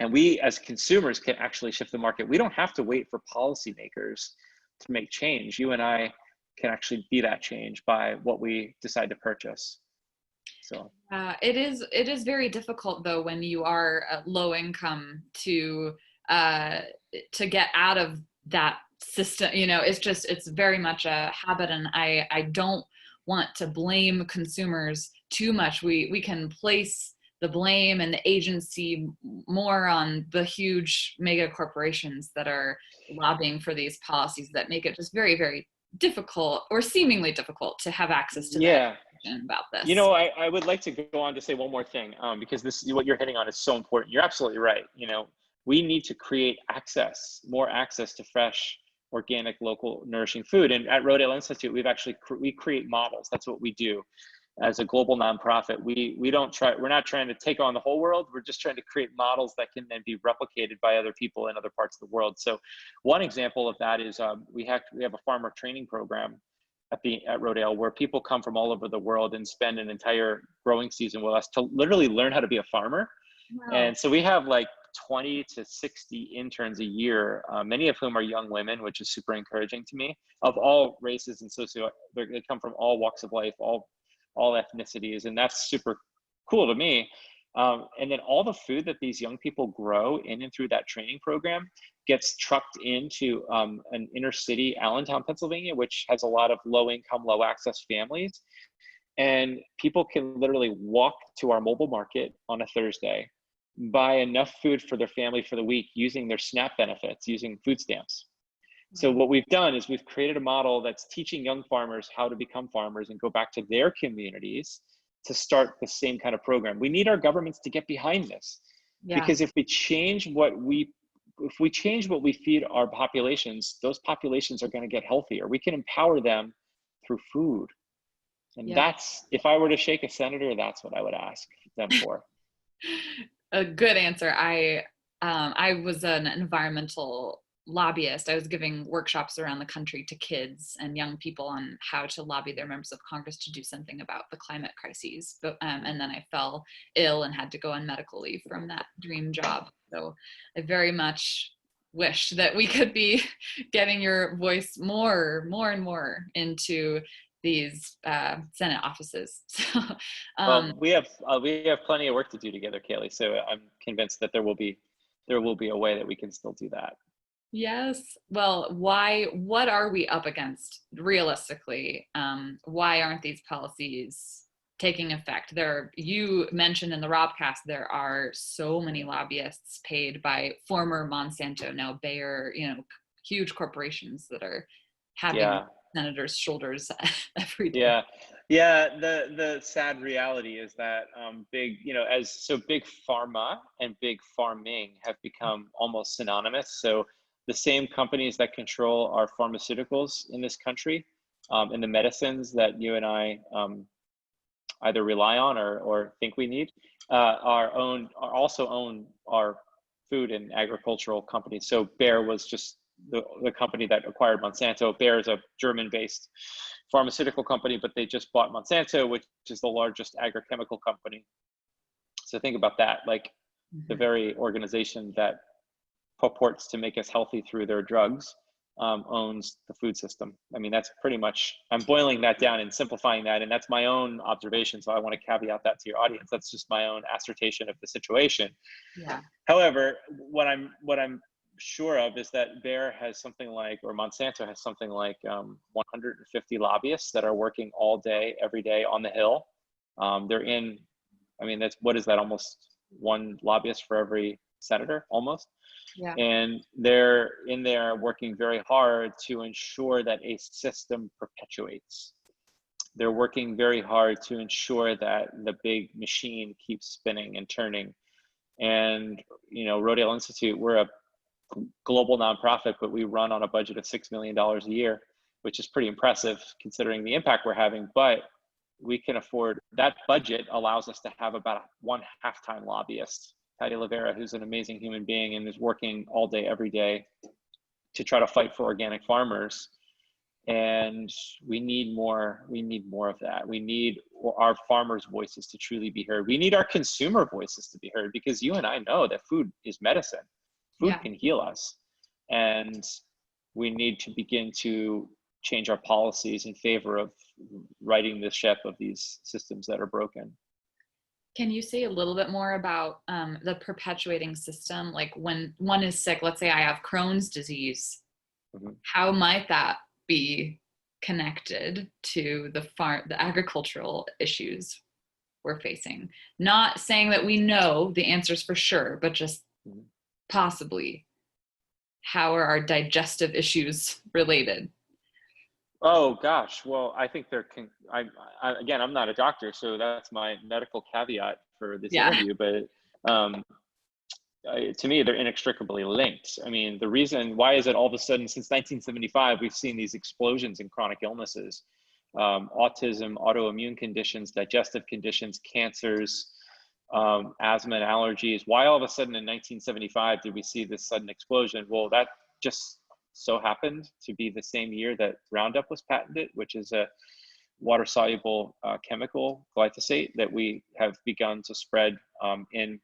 And we as consumers can actually shift the market. We don't have to wait for policymakers to make change. You and I can actually be that change by what we decide to purchase. So it is very difficult though when you are low income to get out of that system. You know, it's very much a habit, and I don't want to blame consumers too much. We can place the blame and the agency more on the huge mega corporations that are lobbying for these policies that make it just very, very difficult, or seemingly difficult, to have access to the yeah. education about You this. know, I would like to go on to say one more thing, because this what you're hitting on is so important. You're absolutely right. You know, we need to create access, more access to fresh, organic, local, nourishing food. And at Rodale Institute, we've actually we create models. That's what we do as a global nonprofit. We're not trying to take on the whole world. We're just trying to create models that can then be replicated by other people in other parts of the world. So one example of that is we have a farmer training program at Rodale, where people come from all over the world and spend an entire growing season with us to literally learn how to be a farmer. Wow. And so we have like 20 to 60 interns a year, many of whom are young women, which is super encouraging to me, of all races and they come from all walks of life, all ethnicities, and that's super cool to me. And then all the food that these young people grow in and through that training program gets trucked into an inner city, Allentown, Pennsylvania, which has a lot of low income, low access families. And people can literally walk to our mobile market on a Thursday, buy enough food for their family for the week using their SNAP benefits, using food stamps. So what we've done is we've created a model that's teaching young farmers how to become farmers and go back to their communities to start the same kind of program. We need our governments to get behind this, Yeah. because if we change what we feed our populations, those populations are going to get healthier. We can empower them through food. And Yeah. that's, if I were to shake a senator, that's what I would ask them for. A good answer. I was an environmental lobbyist. I was giving workshops around the country to kids and young people on how to lobby their members of Congress to do something about the climate crises. But and then I fell ill and had to go on medical leave from that dream job. So I very much wish that we could be getting your voice more and more into these Senate offices. So, Well, we have plenty of work to do together, Kaeley. So I'm convinced that there will be a way that we can still do that. yes. Well, what are we up against realistically? Why aren't these policies taking effect? You mentioned in the Robcast, there are so many lobbyists paid by former Monsanto, now Bayer, huge corporations that are having Yeah. senators' shoulders every day. Yeah, The sad reality is that big pharma and big farming have become almost synonymous. So the same companies that control our pharmaceuticals in this country, and the medicines that you and I either rely on or think we need, also own our food and agricultural companies. So Bayer was just the company that acquired Monsanto. Bayer is a German-based pharmaceutical company, but they just bought Monsanto, which is the largest agrochemical company. So think about that, like the Mhm. very organization that purports to make us healthy through their drugs owns the food system. I mean, that's pretty much, I'm boiling that down and simplifying that, and that's my own observation. So I want to caveat that to your audience. That's just my own assertion of the situation. Yeah. However, what I'm sure of is that Bayer has something like, or Monsanto has something like 150 lobbyists that are working all day, every day on the Hill. They're in, I mean, what is that? Almost one lobbyist for every senator, almost. Yeah. And they're in there working very hard to ensure that a system perpetuates. They're working very hard to ensure that the big machine keeps spinning and turning. And, Rodale Institute, we're a global nonprofit, but we run on a budget of $6 million a year, which is pretty impressive considering the impact we're having. But we can afford that. Budget allows us to have about one half-time lobbyist, Patty Lavera, who's an amazing human being and is working all day, every day to try to fight for organic farmers. And we need more of that. We need our farmers' voices to truly be heard. We need our consumer voices to be heard, because you and I know that food is medicine. Food Yeah. can heal us. And we need to begin to change our policies in favor of righting the ship of these systems that are broken. Can you say a little bit more about the perpetuating system? Like when one is sick, let's say I have Crohn's disease, Mhm. how might that be connected to the agricultural issues we're facing? Not saying that we know the answers for sure, but just Mhm. possibly how are our digestive issues related? Oh gosh, well, I think again, I'm not a doctor, so that's my medical caveat for this Yeah. interview. But um, to me, they're inextricably linked. I mean, the reason why is it all of a sudden since 1975 we've seen these explosions in chronic illnesses, autism, autoimmune conditions, digestive conditions, cancers, asthma and allergies. Why all of a sudden in 1975 did we see this sudden explosion? Well, that just so happened to be the same year that Roundup was patented, which is a water soluble chemical, glyphosate, that we have begun to spread in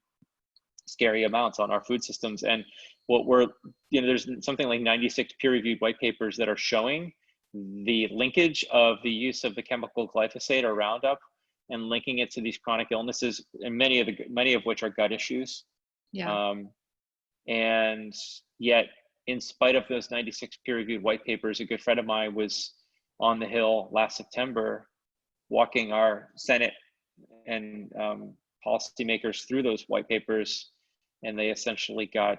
scary amounts on our food systems. And what there's something like 96 peer-reviewed white papers that are showing the linkage of the use of the chemical glyphosate or Roundup and linking it to these chronic illnesses, and many of which are gut issues. Yeah. And yet, in spite of those 96 peer-reviewed white papers, a good friend of mine was on the Hill last September walking our Senate and policymakers through those white papers, and they essentially got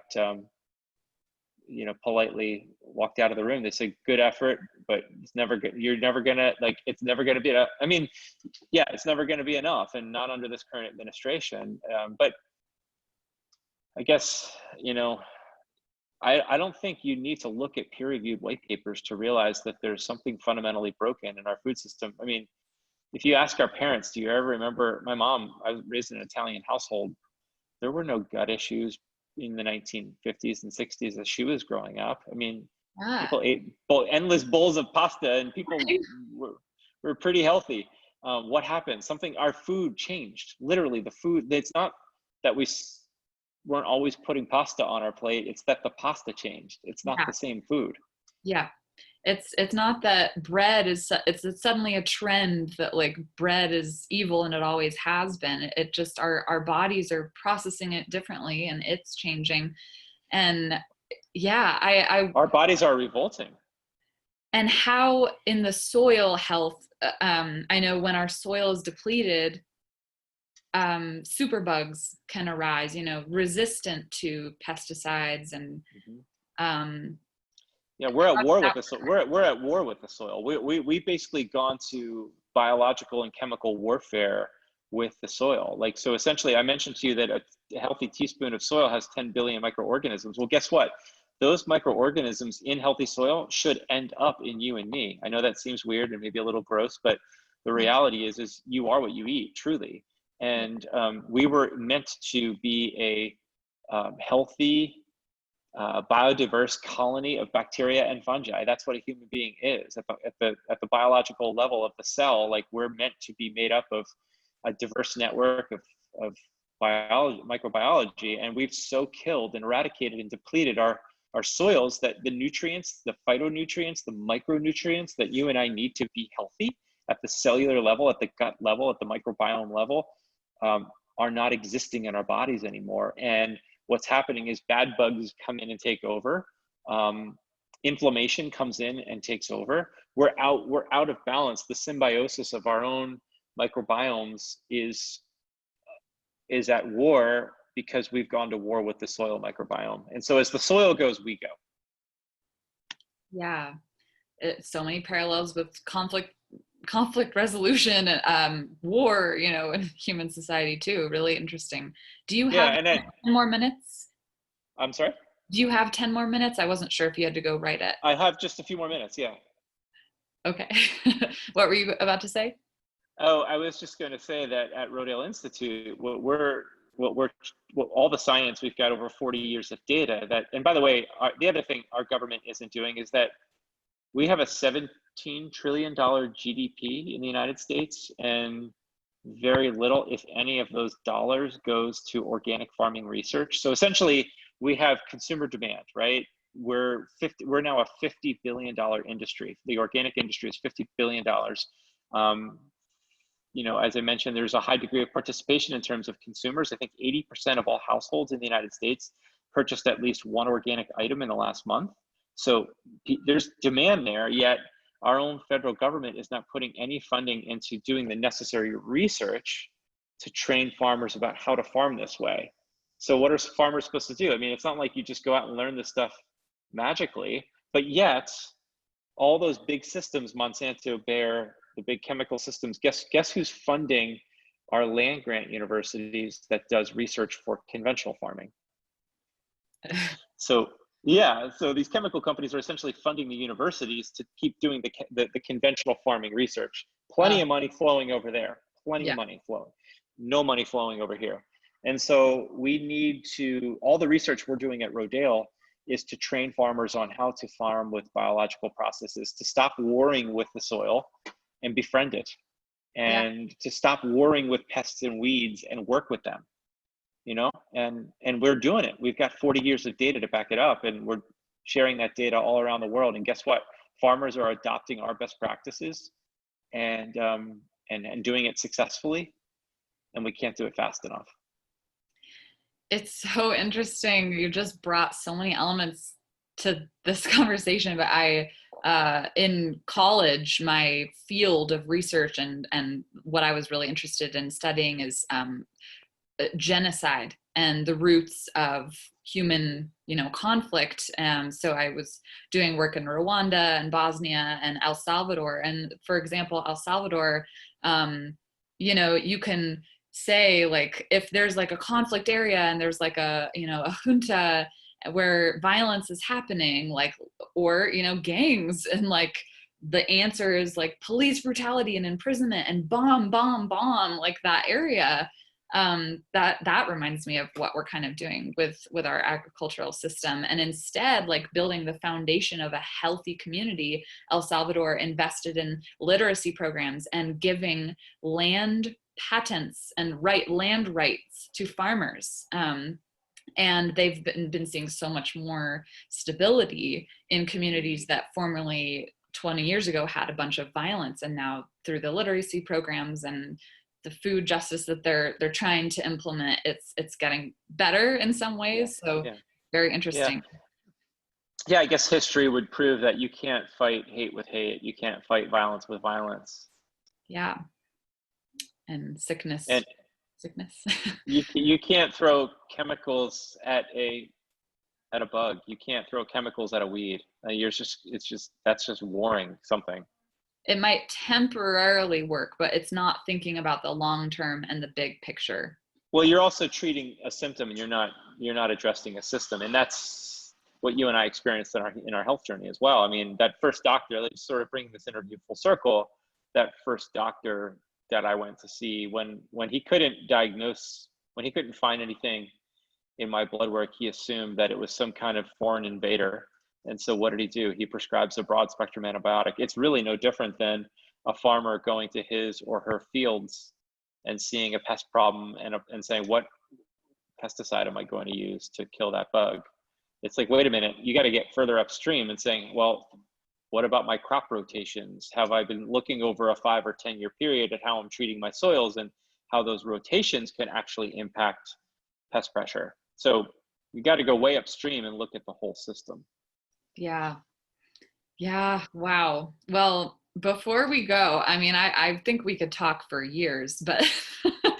politely walked out of the room. They said, "Good effort, but it's never good. You're never gonna it's never gonna be enough." I mean, yeah, it's never gonna be enough, and not under this current administration. But I guess I don't think you need to look at peer-reviewed white papers to realize that there's something fundamentally broken in our food system. I mean, if you ask our parents, do you ever remember? My mom, I was raised in an Italian household. There were no gut issues in the 1950s and 60s as she was growing up. I mean, Ah, people ate endless bowls of pasta, and people were pretty healthy. What happened? Our food changed. Literally, the food. It's not that we weren't always putting pasta on our plate. It's that the pasta changed. It's not yeah. the same food. Yeah. It's not that bread is it's suddenly a trend that like bread is evil and it always has been. It just our bodies are processing it differently and it's changing. And yeah, Our bodies are revolting. and how in the soil health, I know when our soil is depleted, superbugs can arise, resistant to pesticides and Mhm. um, Yeah, we're at war with the soil. We're at war with the soil. We've basically gone to biological and chemical warfare with the soil. Like, so essentially, I mentioned to you that a healthy teaspoon of soil has 10 billion microorganisms. Well, guess what? Those microorganisms in healthy soil should end up in you and me. I know that seems weird and maybe a little gross, but the reality is you are what you eat, truly. And we were meant to be a healthy, biodiverse colony of bacteria and fungi. That's what a human being is at the biological level of the cell. Like, we're meant to be made up of a diverse network of biology, microbiology, and we've so killed and eradicated and depleted our soils that the nutrients, the phytonutrients, the micronutrients that you and I need to be healthy at the cellular level, at the gut level, at the microbiome level, are not existing in our bodies anymore. And what's happening is bad bugs come in and take over. Inflammation comes in and takes over. We're out of balance. The symbiosis of our own microbiomes is at war because we've gone to war with the soil microbiome. And so as the soil goes, we go. yeah, so many parallels with conflict resolution, war, in human society too. Really interesting. Do you Yeah, have and then 10 more minutes? I'm sorry. Do you have 10 more minutes? I wasn't sure if you had to go right at. I have just a few more minutes. Yeah. Okay. What were you about to say? Oh, I was just going to say that at Rodale Institute, what all the science, we've got over 40 years of data that, and by the way, the other thing our government isn't doing is that we have a $17 trillion GDP in the United States, and very little, if any, of those dollars goes to organic farming research. So essentially, we have consumer demand, right? We're now a $50 billion industry. The organic industry is $50 billion. as I mentioned, there's a high degree of participation in terms of consumers. I think 80% of all households in the United States purchased at least one organic item in the last month. So there's demand there, yet our own federal government is not putting any funding into doing the necessary research to train farmers about how to farm this way. So what are farmers supposed to do? I mean, it's not like you just go out and learn this stuff magically, but yet all those big systems, Monsanto, Bayer, the big chemical systems, guess who's funding our land grant universities that does research for conventional farming? So yeah, so these chemical companies are essentially funding the universities to keep doing the conventional farming research. Plenty of money flowing over there, plenty of money flowing, no money flowing over here. And so we need to, all the research we're doing at Rodale is to train farmers on how to farm with biological processes, to stop warring with the soil and befriend it, and to stop warring with pests and weeds and work with them. And we're doing it. We've got 40 years of data to back it up, and we're sharing that data all around the world. And guess what? Farmers are adopting our best practices and doing it successfully, and we can't do it fast enough. It's so interesting. You just brought so many elements to this conversation, but in college, my field of research and what I was really interested in studying is genocide and the roots of human, conflict. So I was doing work in Rwanda and Bosnia and El Salvador. And for example, El Salvador, you can say, like, if there's like a conflict area and there's like a junta where violence is happening, like, or, gangs, and like the answer is like police brutality and imprisonment and bomb, like that area. That reminds me of what we're kind of doing with our agricultural system. And instead, like, building the foundation of a healthy community, El Salvador invested in literacy programs and giving land patents and land rights to farmers. And they've been seeing so much more stability in communities that formerly 20 years ago had a bunch of violence. And now through the literacy programs and the food justice that they're trying to implement, it's getting better in some ways. So very interesting. Yeah, I guess history would prove that you can't fight hate with hate. You can't fight violence with violence. Yeah. And sickness. You can't throw chemicals at a bug. You can't throw chemicals at a weed. That's just warring something. It might temporarily work, but it's not thinking about the long term and the big picture. Well, you're also treating a symptom, and you're not addressing a system, and that's what you and I experienced in our health journey as well. I mean, that first doctor, let's sort of bring this interview full circle. That first doctor that I went to see, when he couldn't find anything in my blood work, he assumed that it was some kind of foreign invader. And so what did he do? He prescribes a broad spectrum antibiotic. It's really no different than a farmer going to his or her fields and seeing a pest problem and saying, what pesticide am I going to use to kill that bug? It's like, wait a minute, you got to get further upstream and saying, well, what about my crop rotations? Have I been looking over a 5 or 10 year period at how I'm treating my soils and how those rotations can actually impact pest pressure? So you got to go way upstream and look at the whole system. Yeah. Wow. Well, before we go, I mean, I think we could talk for years, but.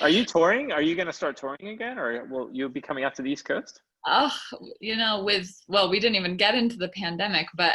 Are you touring? Are you going to start touring again, or will you be coming out to the East Coast? Oh, we didn't even get into the pandemic, but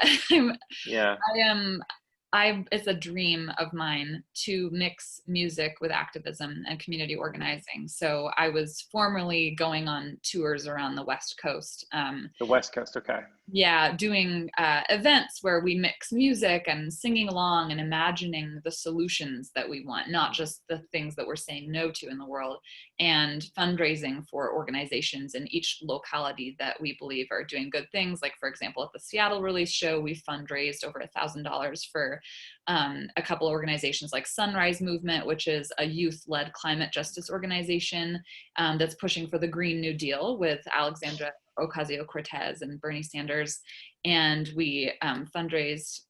it's a dream of mine to mix music with activism and community organizing. So I was formerly going on tours around the West Coast. The West Coast, okay. Yeah, doing events where we mix music and singing along and imagining the solutions that we want, not just the things that we're saying no to in the world, and fundraising for organizations in each locality that we believe are doing good things. Like, for example, at the Seattle Release Show, we fundraised over $1,000 for a couple of organizations like Sunrise Movement, which is a youth-led climate justice organization that's pushing for the Green New Deal with Alexandra Ocasio-Cortez and Bernie Sanders. And we fundraised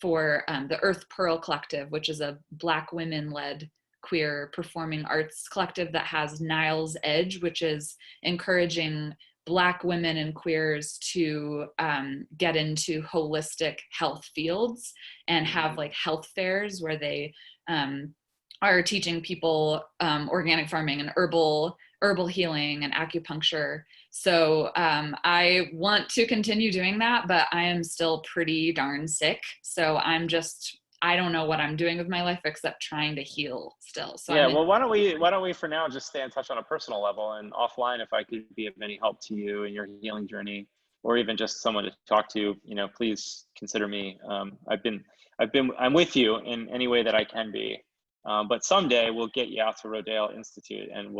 for the Earth Pearl Collective, which is a Black women-led queer performing arts collective that has Nile's Edge, which is encouraging Black women and queers to get into holistic health fields and have like health fairs where they are teaching people organic farming and herbal healing and acupuncture. So I want to continue doing that, but I am still pretty darn sick. So I don't know what I'm doing with my life except trying to heal still. So Yeah, well, why don't we for now just stay in touch on a personal level, and offline, if I could be of any help to you in your healing journey, or even just someone to talk to, please consider me. I'm with you in any way that I can be. But someday we'll get you out to Rodale Institute, and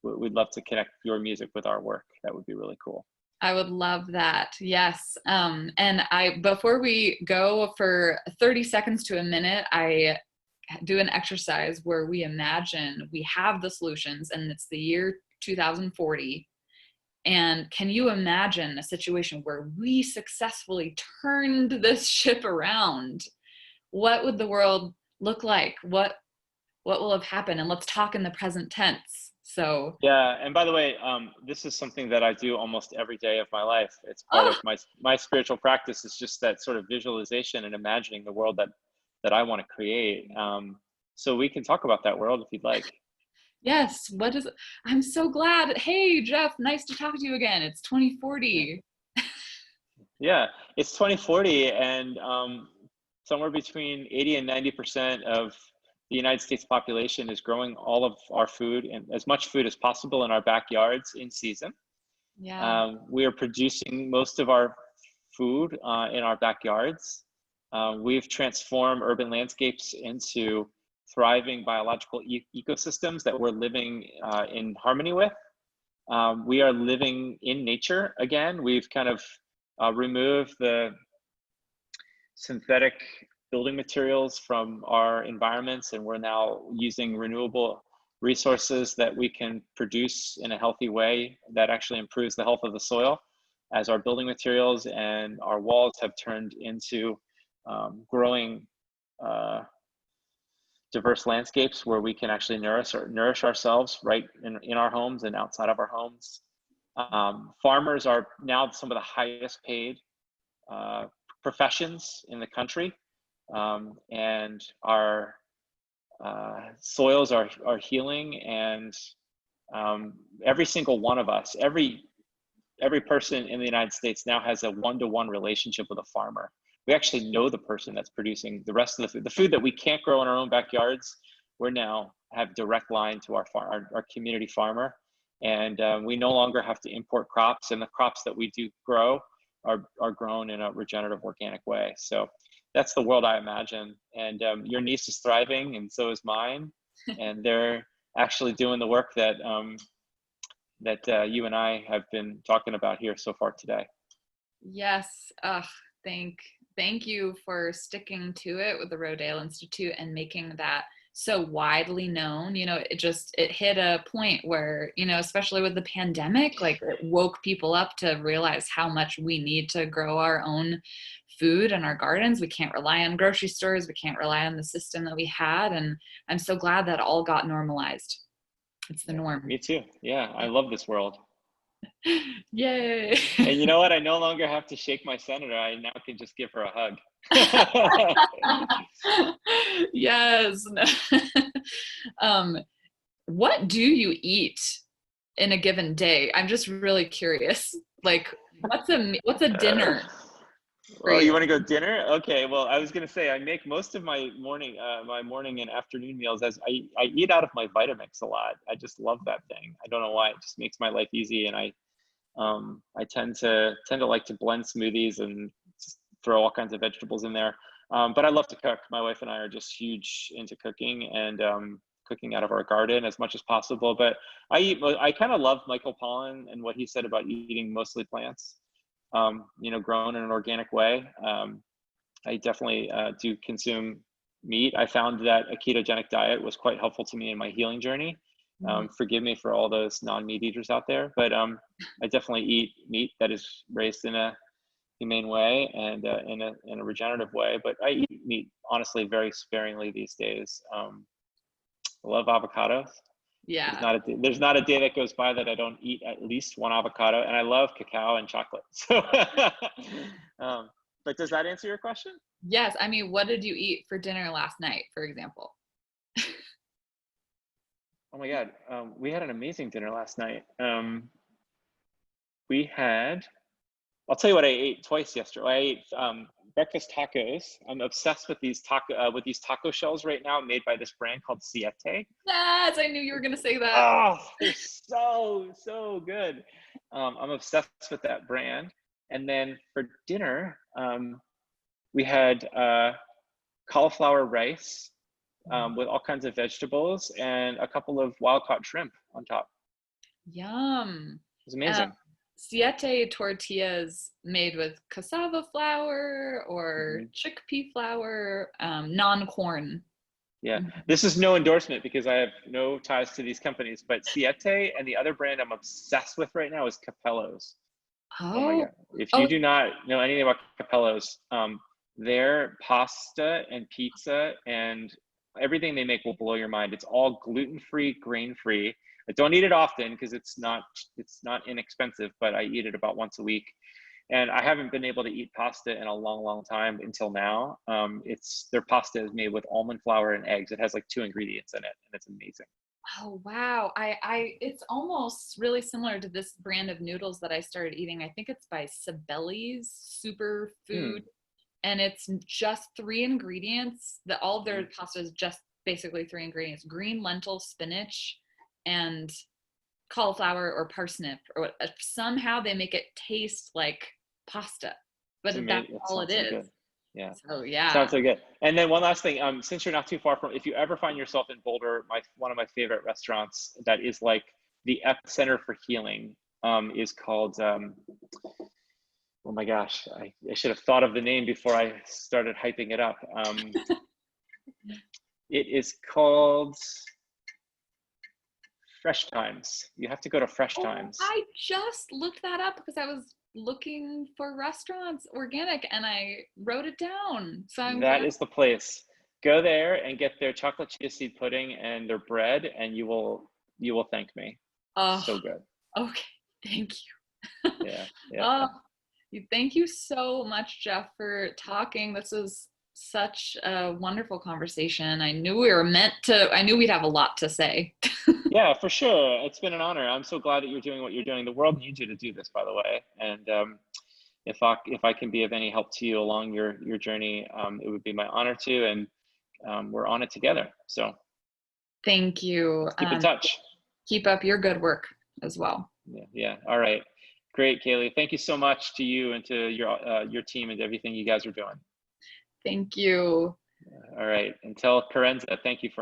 we'd love to connect your music with our work. That would be really cool. I would love that. Yes. And before we go for 30 seconds to a minute, I do an exercise where we imagine we have the solutions and it's the year 2040. And can you imagine a situation where we successfully turned this ship around? What would the world look like? What will have happened? And let's talk in the present tense. So yeah, and by the way, this is something that I do almost every day of my life. It's part of my spiritual practice. It's just that sort of visualization and imagining the world that I want to create. So we can talk about that world if you'd like. Yes. I'm so glad. Hey, Jeff, nice to talk to you again. It's 2040. Yeah, it's 2040, and somewhere between 80 and 90% of the United States population is growing all of our food and as much food as possible in our backyards in season. Yeah. We are producing most of our food in our backyards. We've transformed urban landscapes into thriving biological ecosystems that we're living in harmony with. We are living in nature again. We've kind of removed the synthetic building materials from our environments, and we're now using renewable resources that we can produce in a healthy way that actually improves the health of the soil, as our building materials and our walls have turned into growing diverse landscapes where we can actually nourish ourselves right in our homes and outside of our homes. Farmers are now some of the highest paid professions in the country. And our soils are healing, and every single one of us, every person in the United States now has a one-to-one relationship with a farmer. We actually know the person that's producing the rest of the food that we can't grow in our own backyards. We now have direct line to our community farmer, and we no longer have to import crops, and the crops that we do grow are grown in a regenerative, organic way. So that's the world I imagine. And your niece is thriving, and so is mine. And they're actually doing the work that you and I have been talking about here so far today. Yes. Thank you for sticking to it with the Rodale Institute and making that so widely known. It hit a point where, especially with the pandemic, like it woke people up to realize how much we need to grow our own food in our gardens. We can't rely on grocery stores. We can't rely on the system that we had. And I'm so glad that all got normalized. It's the norm. Me too. Yeah, I love this world. Yay. And you know what? I no longer have to shake my senator. I now can just give her a hug. Yes. What do you eat in a given day? I'm just really curious. Like, what's a dinner? Well, you want to go dinner? Okay. Well, I was going to say I make most of my morning and afternoon meals as I eat out of my Vitamix a lot. I just love that thing. I don't know why. It just makes my life easy, and I tend to like to blend smoothies and just throw all kinds of vegetables in there. But I love to cook. My wife and I are just huge into cooking, and cooking out of our garden as much as possible. But I kind of love Michael Pollan and what he said about eating mostly plants, grown in an organic way. I definitely do consume meat. I found that a ketogenic diet was quite helpful to me in my healing journey. Forgive me for all those non-meat eaters out there, but I definitely eat meat that is raised in a humane way and in a regenerative way. But I eat meat honestly very sparingly these days. I love avocados. Yeah. There's not a day that goes by that I don't eat at least one avocado, and I love cacao and chocolate. So, but does that answer your question? Yes. I mean, what did you eat for dinner last night, for example? Oh my God, we had an amazing dinner last night. I'll tell you what I ate twice yesterday. I ate breakfast tacos. I'm obsessed with these taco shells right now, made by this brand called Siete. Yes, I knew you were gonna say that. Oh, they're so good. I'm obsessed with that brand. And then for dinner, we had cauliflower rice with all kinds of vegetables and a couple of wild-caught shrimp on top. Yum. It was amazing. Siete Tortillas made with cassava flour or chickpea flour, non-corn. Yeah, this is no endorsement because I have no ties to these companies, but Siete and the other brand I'm obsessed with right now is Capello's. Oh my God. If you do not know anything about Capello's, their pasta and pizza and everything they make will blow your mind. It's all gluten-free, grain-free. I don't eat it often because it's not inexpensive, but I eat it about once a week. And I haven't been able to eat pasta in a long time until now. Their pasta is made with almond flour and eggs. It has like 2 ingredients in it, and it's amazing. Oh, wow. It's almost really similar to this brand of noodles that I started eating. I think it's by Sibeli's Superfood. And it's just 3 ingredients. All of their pasta is just basically 3 ingredients: green lentil, spinach, and cauliflower or parsnip. Or somehow they make it taste like pasta, but that's all it is. Good. Yeah. So yeah. Sounds so good. And then one last thing, since you're not too far from, if you ever find yourself in Boulder, one of my favorite restaurants that is like the epicenter for healing is called, oh my gosh, I should have thought of the name before I started hyping it up. It is called Fresh Times. You have to go to Fresh Times. I just looked that up because I was looking for restaurants, organic, and I wrote it down. So that is the place. Go there and get their chocolate chia seed pudding and their bread, and you will thank me. Oh, so good. Okay, thank you. Yeah. Thank you so much, Jeff, for talking. This was such a wonderful conversation. I knew we'd have a lot to say. Yeah, for sure. It's been an honor. I'm so glad that you're doing what you're doing. The world needs you to do this, by the way. And if I can be of any help to you along your journey, it would be my honor to. And we're on it together. So thank you. Let's keep in touch. Keep up your good work as well. Yeah. All right. Great, Kaeley. Thank you so much to you and to your team and everything you guys are doing. Thank you. All right. Until Carenza, thank you for